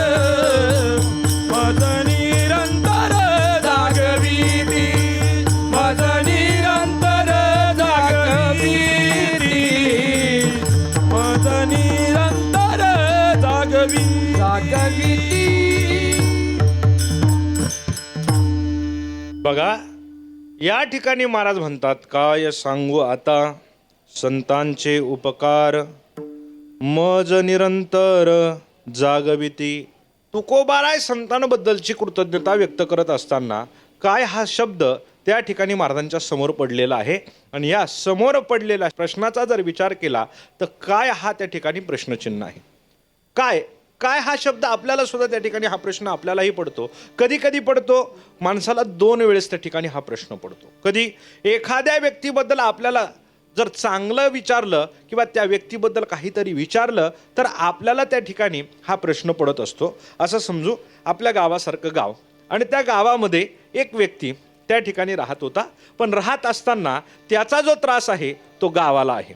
मज निरंतर जागविती, मज निरंतर जागविती, मज निरंतर जागविती. बघा, या ठिकाणी महाराज म्हणतात, काय सांगू आता संतांचे उपकार, मज निरंतर जागविती. तुकोबाराय संतांबद्दलची कृतज्ञता व्यक्त करत असताना काय हा शब्द त्या ठिकाणी महाराजांच्या समोर पडलेला आहे. आणि या समोर पडलेल्या प्रश्नाचा जर विचार केला तर काय हा त्या ठिकाणी प्रश्नचिन्ह आहे. काय काय हा शब्द आपल्याला सुद्धा त्या ठिकाणी हा प्रश्न आपल्यालाही पडतो. कधी कधी पडतो माणसाला 2 वेळेस त्या ठिकाणी हा प्रश्न पडतो. कधी एखाद्या व्यक्तीबद्दल आपल्याला जर चांगलं विचारलं किंवा त्या व्यक्तीबद्दल काहीतरी विचारलं तर आपल्याला त्या ठिकाणी हा प्रश्न पडत असतो. असं समजू आपल्या गावासारखं गाव आणि त्या गावामध्ये एक व्यक्ती त्या ठिकाणी राहत होता. पण राहत असताना त्याचा जो त्रास आहे तो गावाला आहे.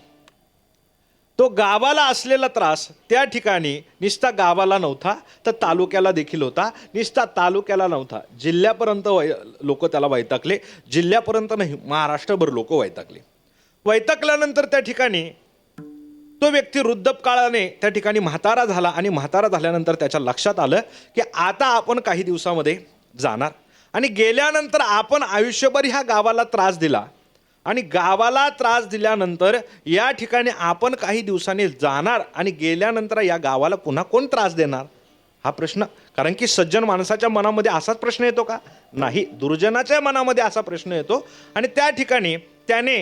तो गावाला असलेला त्रास त्या ठिकाणी निस्ता गावाला नव्हता तर तालुक्याला देखील होता. निस्ता तालुक्याला नव्हता, जिल्ह्यापर्यंत लोक त्याला वैतागले. जिल्ह्यापर्यंत नाही, महाराष्ट्रभर लोक वैतागले. वैतागल्यानंतर त्या ठिकाणी तो व्यक्ती वृद्धपकाळाने त्या ठिकाणी म्हातारा झाला. आणि म्हातारा झाल्यानंतर त्याच्या लक्षात आलं की आता आपण काही दिवसामध्ये जाणार आणि गेल्यानंतर आपण आयुष्यभर ह्या गावाला त्रास दिला आणि गावाला त्रास दिल्यानंतर या ठिकाणी आपण काही दिवसांनी जाणार आणि गेल्यानंतर या गावाला पुन्हा कोण त्रास देणार हा प्रश्न. कारण की सज्जन माणसाच्या मनामध्ये असाच प्रश्न येतो का? नाही, दुर्जनाच्या मनामध्ये असा प्रश्न येतो. आणि त्या ठिकाणी त्याने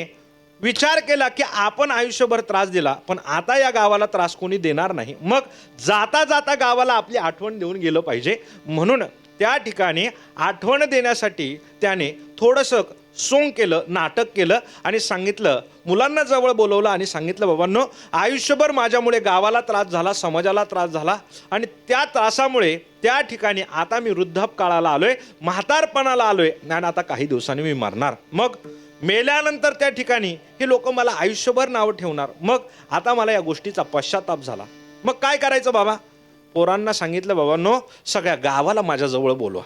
विचार केला की आपण आयुष्यभर त्रास दिला पण आता या गावाला त्रास कोणी देणार नाही. मग जाता जाता गावाला आपली आठवण देऊन गेलं पाहिजे. म्हणून त्या ठिकाणी आठवण देण्यासाठी त्याने थोडंसं सोंग केलं, नाटक केलं आणि सांगितलं, मुलांना जवळ बोलवलं आणि सांगितलं, बाबांनो, आयुष्यभर माझ्यामुळे गावाला त्रास झाला, समाजाला त्रास झाला आणि त्या त्रासामुळे त्या ठिकाणी आता मी वृद्धापकाळाला आलोय, म्हातारपणाला आलोय आणि आता काही दिवसांनी मी मरणार. मग मेल्यानंतर त्या ठिकाणी हे लोक मला आयुष्यभर नावं ठेवणार. मग आता मला या गोष्टीचा पश्चाताप झाला. मग काय करायचं बाबा? पोरांना सांगितलं, बाबांनो, सगळ्या गावाला माझ्याजवळ बोलवा,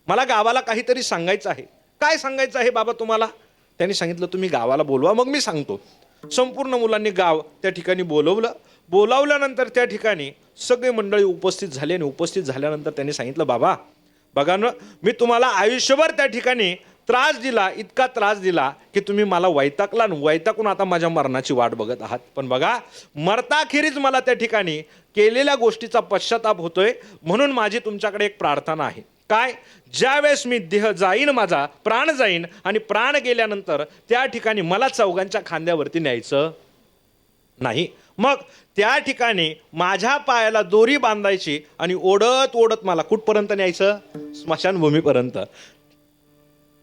मला गावाला काहीतरी सांगायचं आहे. काय सांगायचं आहे बाबा तुम्हाला? त्यांनी सांगितलं, तुम्ही गावाला बोलवा, मग मी सांगतो. संपूर्ण मुलांनी गाव त्या ठिकाणी बोलवलं. बोलावल्यानंतर त्या ठिकाणी सगळे मंडळी उपस्थित झाले आणि उपस्थित झाल्यानंतर त्यांनी सांगितलं, बाबा बघा ना, मी तुम्हाला आयुष्यभर त्या ठिकाणी त्रास दिला, इतका त्रास दिला की तुम्ही मला वैतागला आणि वैतागून आता माझ्या मरणाची वाट बघत आहात. पण बघा, मरताखेरीज मला त्या ठिकाणी केलेल्या गोष्टीचा पश्चाताप होतोय. म्हणून माझी तुमच्याकडे एक प्रार्थना आहे. काय? ज्यावेळेस मी देह जाईन, माझा प्राण जाईन आणि प्राण गेल्यानंतर त्या ठिकाणी मला चौघांच्या खांद्यावरती न्यायचं नाही. मग त्या ठिकाणी माझ्या पायाला दोरी बांधायची आणि ओढत ओढत मला कुठपर्यंत न्यायचं? स्मशानभूमीपर्यंत.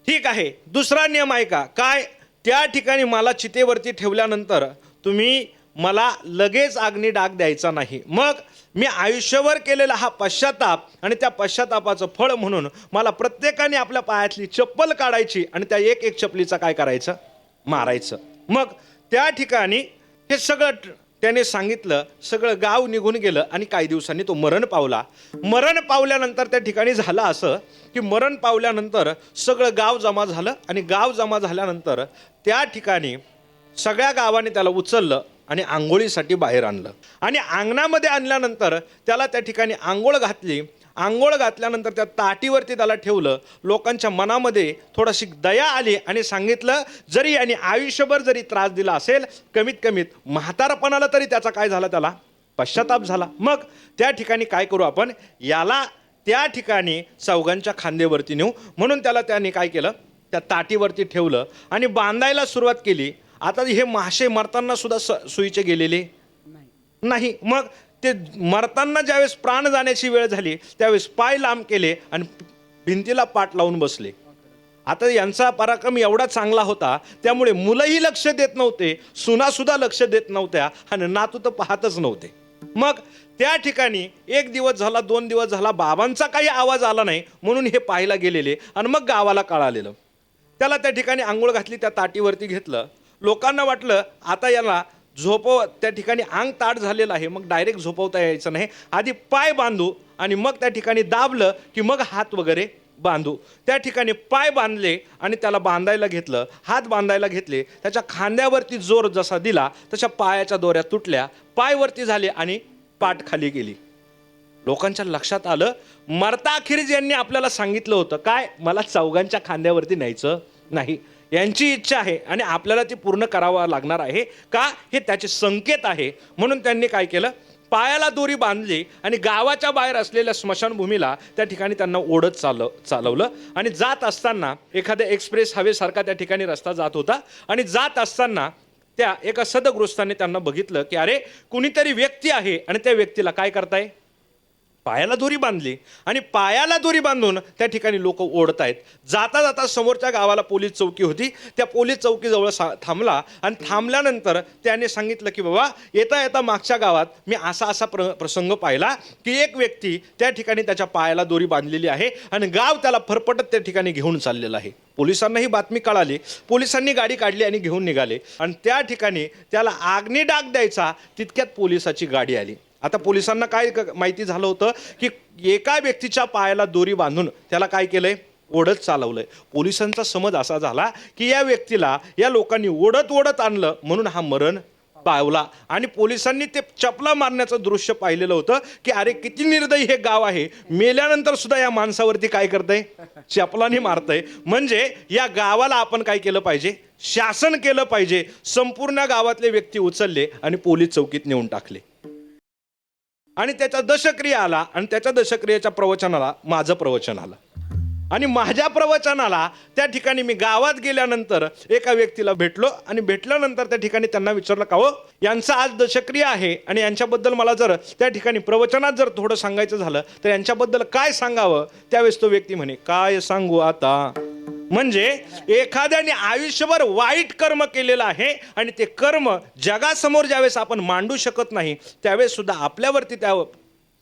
ठीक आहे. दुसरा नियम आहे का? काय? त्या ठिकाणी मला चितेवरती ठेवल्यानंतर तुम्ही मला लगेच अग्नी डाग द्यायचा नाही. मग मी आयुष्यभर केलेला हा पश्चाताप आणि त्या पश्चातापाचं फळ म्हणून मला प्रत्येकाने आपल्या पायातली चप्पल काढायची आणि त्या एक एक चपलीचा काय करायचं? मारायचं. मग त्या ठिकाणी हे सगळं त्याने सांगितलं. सगळं गाव निघून गेलं आणि काही दिवसांनी तो मरण पावला. मरण पावल्यानंतर त्या ठिकाणी झालं असं की मरण पावल्यानंतर सगळं गाव जमा झालं आणि गाव जमा झाल्यानंतर त्या ठिकाणी सगळ्या गावाने त्याला उचललं आणि आंघोळीसाठी बाहेर आणलं आणि अंगणामध्ये आणल्यानंतर त्याला त्या ठिकाणी आंघोळ घातली. आंघोळ घातल्यानंतर त्या ताटीवरती त्याला ठेवलं. लोकांच्या मनामध्ये थोडीशी दया आली आणि सांगितलं, जरी याने आयुष्यभर जरी त्रास दिला असेल, कमीत कमीत म्हातारपणाला तरी त्याचा काय झाला? त्याला पश्चाताप झाला. मग त्या ठिकाणी काय करू आपण? याला त्या ठिकाणी चौघांच्या खांद्यावरती नेऊ. म्हणून त्याला त्याने काय केलं? त्या ताटीवरती ठेवलं आणि बांधायला सुरुवात केली. आता हे मासे मरताना सुद्धा सुईचे गेलेले नाही. मग ते मरताना ज्यावेळेस प्राण जाण्याची वेळ झाली त्यावेळेस पाय लांब केले आणि भिंतीला पाठ लावून बसले. आता यांचा पराक्रम एवढा चांगला होता त्यामुळे मुलंही लक्ष देत नव्हते, सुनासुद्धा लक्ष देत नव्हत्या आणि नातू तर पाहतच नव्हते. मग त्या ठिकाणी एक दिवस झाला, 2 दिवस झाला, बाबांचा काही आवाज आला नाही म्हणून हे पाहायला गेलेले आणि मग गावाला कळालेलं. त्याला त्या ठिकाणी आंघोळ घातली, त्या ताटीवरती घेतलं. लोकांना वाटलं आता याला त्या ठिकाणी अंग ताट झालेलं आहे, मग डायरेक्ट झोपवता यायचं नाही, आधी पाय बांधू आणि मग त्या ठिकाणी दाबलं की मग हात वगैरे बांधू. त्या ठिकाणी पाय बांधले आणि त्याला बांधायला घेतलं, हात बांधायला घेतले. त्याच्या खांद्यावरती जोर जसा दिला तशा पायाच्या दोऱ्या तुटल्या, पायवरती झाले आणि पाठ खाली गेली. लोकांच्या लक्षात आलं, मरताखेरीज यांनी आपल्याला सांगितलं होतं काय? मला चौघांच्या खांद्यावरती न्यायचं नाही. यांची इच्छा आहे आणि आपल्याला ती पूर्ण करावं लागणार आहे का? हे त्याचे संकेत आहे. म्हणून त्यांनी काय केलं? पायाला दोरी बांधली आणि गावाच्या बाहेर असलेल्या स्मशानभूमीला त्या ठिकाणी त्यांना ओढत चालवलं आणि जात असताना एखाद्या एक्सप्रेस हवेसारखा त्या ठिकाणी रस्ता जात होता आणि जात असताना त्या एका सदगृहस्थाने त्यांना बघितलं की अरे, कुणीतरी व्यक्ती आहे आणि त्या व्यक्तीला काय करताय? पायाला दोरी बांधली आणि पायाला दोरी बांधून त्या ठिकाणी लोक ओढत आहेत. जाता जाता समोरच्या गावाला पोलीस चौकी होती, त्या पोलीस चौकीजवळ थांबला आणि थांबल्यानंतर त्याने सांगितलं की बाबा, येता येता मागच्या गावात मी असा प्रसंग पाहिला की एक व्यक्ती त्या ठिकाणी त्याच्या पायाला दोरी बांधलेली आहे आणि गाव त्याला फरफटत त्या ठिकाणी घेऊन चाललेलं आहे. पोलिसांना ही बातमी कळाली. पोलिसांनी गाडी काढली आणि घेऊन निघाले आणि त्या ठिकाणी त्याला अग्नी डाग द्यायचा तितक्यात पोलिसाची गाडी आली. आता पोलिसांना काय माहिती झालं होतं की एका व्यक्तीच्या पायाला दोरी बांधून त्याला काय केलंय? ओढत चालवलंय. पोलिसांचा समज असा झाला की या व्यक्तीला या लोकांनी ओढत ओढत आणलं म्हणून हा मरण पावला आणि पोलिसांनी ते चपला मारण्याचं दृश्य पाहिलेलं होतं की अरे, किती निर्दयी हे गाव आहे, मेल्यानंतर सुद्धा या माणसावरती काय करतंय? चपलाने मारतंय. म्हणजे या गावाला आपण काय केलं पाहिजे? शासन केलं पाहिजे. संपूर्ण गावातले व्यक्ती उचलले आणि पोलीस चौकीत नेऊन टाकले आणि त्याचा दशक्रिया आला आणि त्याच्या दशक्रियेच्या प्रवचनाला माझं प्रवचन आलं आणि माझ्या प्रवचनाला त्या ठिकाणी मी गावात गेल्यानंतर एका व्यक्तीला भेटलो आणि भेटल्यानंतर त्या ठिकाणी त्यांना विचारलं का हो, यांचा आज दशक्रिया आहे आणि यांच्याबद्दल मला जर त्या ठिकाणी प्रवचनात जर थोडं सांगायचं झालं तर यांच्याबद्दल काय सांगावं? त्यावेळेस तो व्यक्ती म्हणे, काय सांगू आता, म्हणजे एखाद्याने आयुष्यभर वाईट कर्म केलेलं आहे आणि ते कर्म जगासमोर ज्यावेळेस आपण मांडू शकत नाही त्यावेळेस सुद्धा आपल्यावरती त्या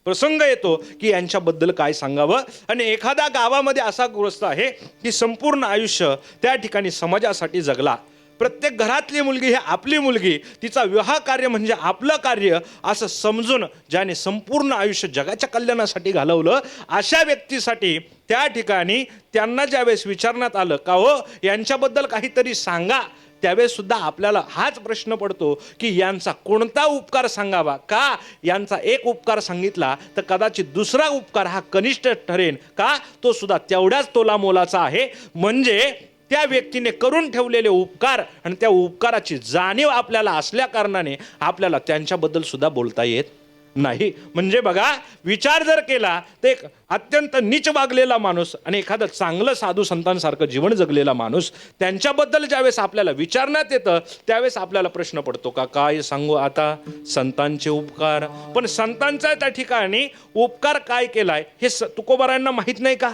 प्रसंग येतो की यांच्याबद्दल काय सांगावं. आणि एखादा गावामध्ये असा ग्रस्त आहे की संपूर्ण आयुष्य त्या ठिकाणी समाजासाठी जगला. प्रत्येक घरातली मुलगी ही आपली मुलगी, तिचा विवाह कार्य म्हणजे आपलं कार्य असं समजून ज्याने संपूर्ण आयुष्य जगाच्या कल्याणासाठी घालवलं, अशा व्यक्तीसाठी त्या ठिकाणी त्यांना ज्यावेळेस विचारण्यात आलं का हो यांच्याबद्दल काहीतरी सांगा, त्यावेळेस सुद्धा आपल्याला हाच प्रश्न पडतो की यांचा कोणता उपकार सांगावा. का यांचा एक उपकार सांगितला तर कदाचित दुसरा उपकार हा कनिष्ठ ठरेन, का तो सुद्धा तेवढ्याच तोला मोलाचा आहे. म्हणजे त्या व्यक्तीने करून ठेवलेले उपकार आणि त्या उपकाराची जाणीव आपल्याला असल्या कारणाने आपल्याला त्यांच्याबद्दल सुद्धा बोलता येत नाही. म्हणजे बघा, विचार जर केला तर एक अत्यंत नीच वागलेला माणूस आणि एखादं चांगलं साधू संतांसारखं जीवन जगलेला माणूस, त्यांच्याबद्दल ज्यावेळेस आपल्याला विचारण्यात येतं त्यावेळेस आपल्याला प्रश्न पडतो का काय सांगू आता संतांचे उपकार. पण संतांचा त्या ठिकाणी उपकार काय केलाय हे तुकोबारायांना माहीत नाही का?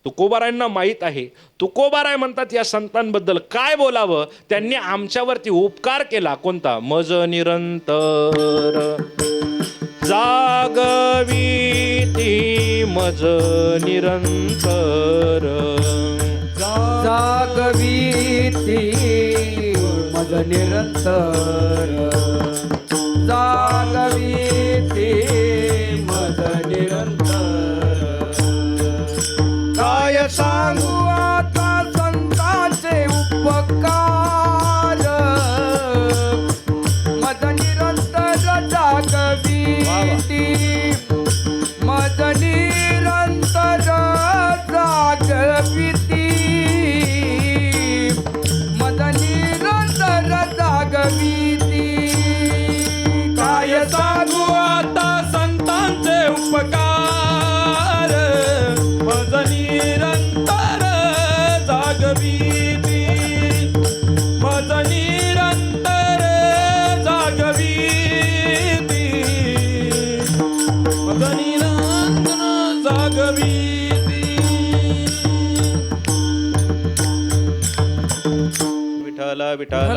तुकोबारायांना माहीत आहे. तुकोबाराय म्हणतात या संतांबद्दल काय बोलावं, त्यांनी आमच्यावरती उपकार केला. कोणता? मज निरंतर जागविती मज निरंतर जागविती मज निरंतर जागविती मज निरंतर. काय सांगू आता संतांचे उपकार मज निरंतर जागविती मज निरंतर जागविती मज निरंतर जागविती. काय सांगू आता संतांचे उपकार मज निरंतर जागविती मज निरंतर जागविती मज निरंतर जागविती. विठ्ठल विठ्ठल